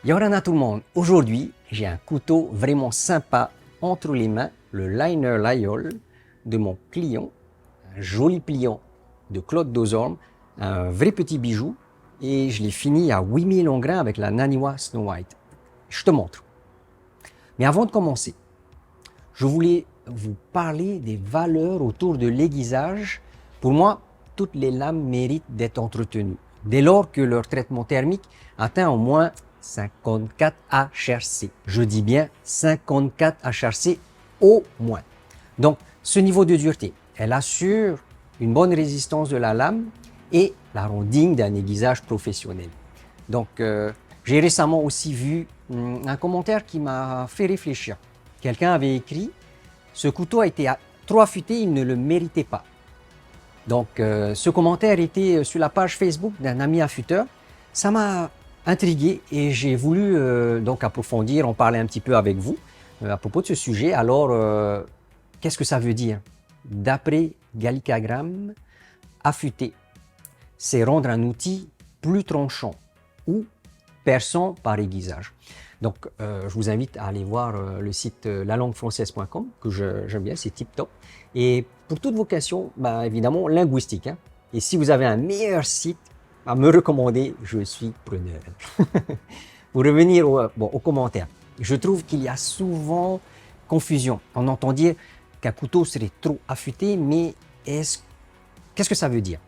Yorana tout le monde, aujourd'hui j'ai un couteau vraiment sympa entre les mains, le Liner Lyol de mon client, un joli pliant de Claude Dozorme, un vrai petit bijou et je l'ai fini à 8000 en grains avec la Naniwa Snow White. Je te montre. Mais avant de commencer, je voulais vous parler des valeurs autour de l'aiguisage. Pour moi, toutes les lames méritent d'être entretenues, dès lors que leur traitement thermique atteint au moins 54 HRC. Je dis bien 54 HRC au moins. Donc, ce niveau de dureté, elle assure une bonne résistance de la lame et la rend digne d'un aiguisage professionnel. Donc, j'ai récemment aussi vu un commentaire qui m'a fait réfléchir. Quelqu'un avait écrit « Ce couteau a été trop affûté, il ne le méritait pas ». Donc, ce commentaire était sur la page Facebook d'un ami affûteur. Ça m'a intrigué et j'ai voulu donc approfondir, en parler un petit peu avec vous à propos de ce sujet. Alors, qu'est-ce que ça veut dire? D'après Gallicagram, affûter, c'est rendre un outil plus tranchant ou perçant par aiguisage. Donc, je vous invite à aller voir le site lalanguefrancaise.com, que j'aime bien, c'est tip top. Et pour toutes vos questions, évidemment, linguistique. Et si vous avez un meilleur site à me recommander, je suis preneur. Pour revenir aux commentaires, je trouve qu'il y a souvent confusion. On entend dire qu'un couteau serait trop affûté, mais qu'est-ce que ça veut dire?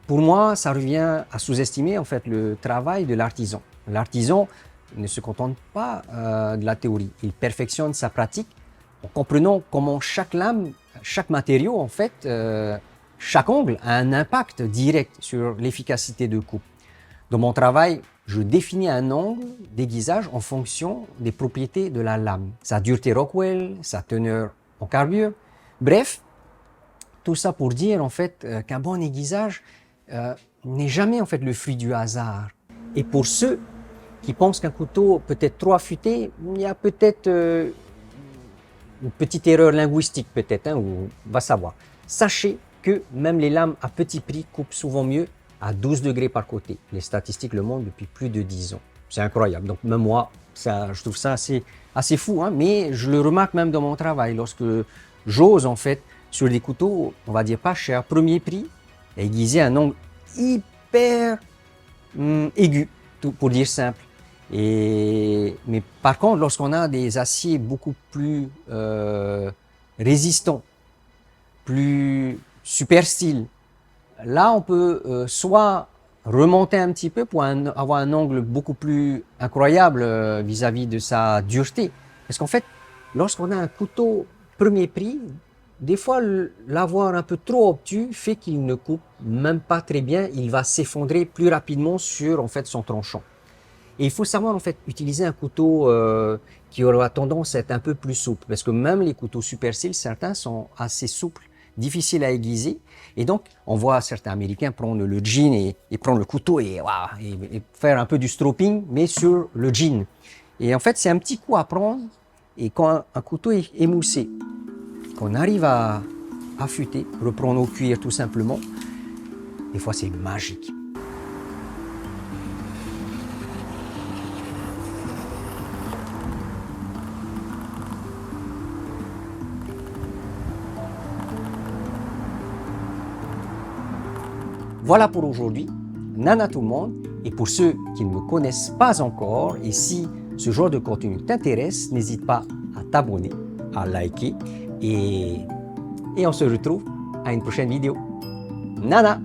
Pour moi, ça revient à sous-estimer en fait le travail de l'artisan. L'artisan ne se contente pas de la théorie, il perfectionne sa pratique en comprenant comment chaque lame, chaque matériau en fait, chaque angle a un impact direct sur l'efficacité de coupe. Dans mon travail, je définis un angle d'aiguisage en fonction des propriétés de la lame, sa dureté Rockwell, sa teneur en carbure. Bref, tout ça pour dire en fait qu'un bon aiguisage n'est jamais en fait le fruit du hasard. Et pour ceux qui pensent qu'un couteau peut être trop affûté, il y a peut-être une petite erreur linguistique peut-être, ou va savoir. Sachez que même les lames à petit prix coupent souvent mieux à 12 degrés par côté. Les statistiques le montrent depuis plus de 10 ans. C'est incroyable. Donc même moi, je trouve ça assez fou, mais je le remarque même dans mon travail. Lorsque j'ose en fait, sur des couteaux, on va dire pas cher, premier prix, aiguiser un angle hyper aigu, pour dire simple. Mais par contre, lorsqu'on a des aciers beaucoup plus résistants, plus super style, là on peut soit remonter un petit peu pour avoir un angle beaucoup plus incroyable vis-à-vis de sa dureté. Parce qu'en fait, lorsqu'on a un couteau premier prix, des fois l'avoir un peu trop obtus fait qu'il ne coupe même pas très bien, il va s'effondrer plus rapidement sur en fait son tranchant. Et il faut savoir en fait utiliser un couteau qui aura tendance à être un peu plus souple, parce que même les couteaux super style, certains sont assez souples, difficiles à aiguiser, et donc on voit certains Américains prendre le jean et prendre le couteau et faire un peu du stropping, mais sur le jean. Et en fait c'est un petit coup à prendre, et quand un couteau est émoussé, qu'on arrive à affûter, reprendre au cuir tout simplement, des fois c'est magique. Voilà pour aujourd'hui, Nana tout le monde, et pour ceux qui ne me connaissent pas encore, et si ce genre de contenu t'intéresse, n'hésite pas à t'abonner, à liker, et on se retrouve à une prochaine vidéo. Nana!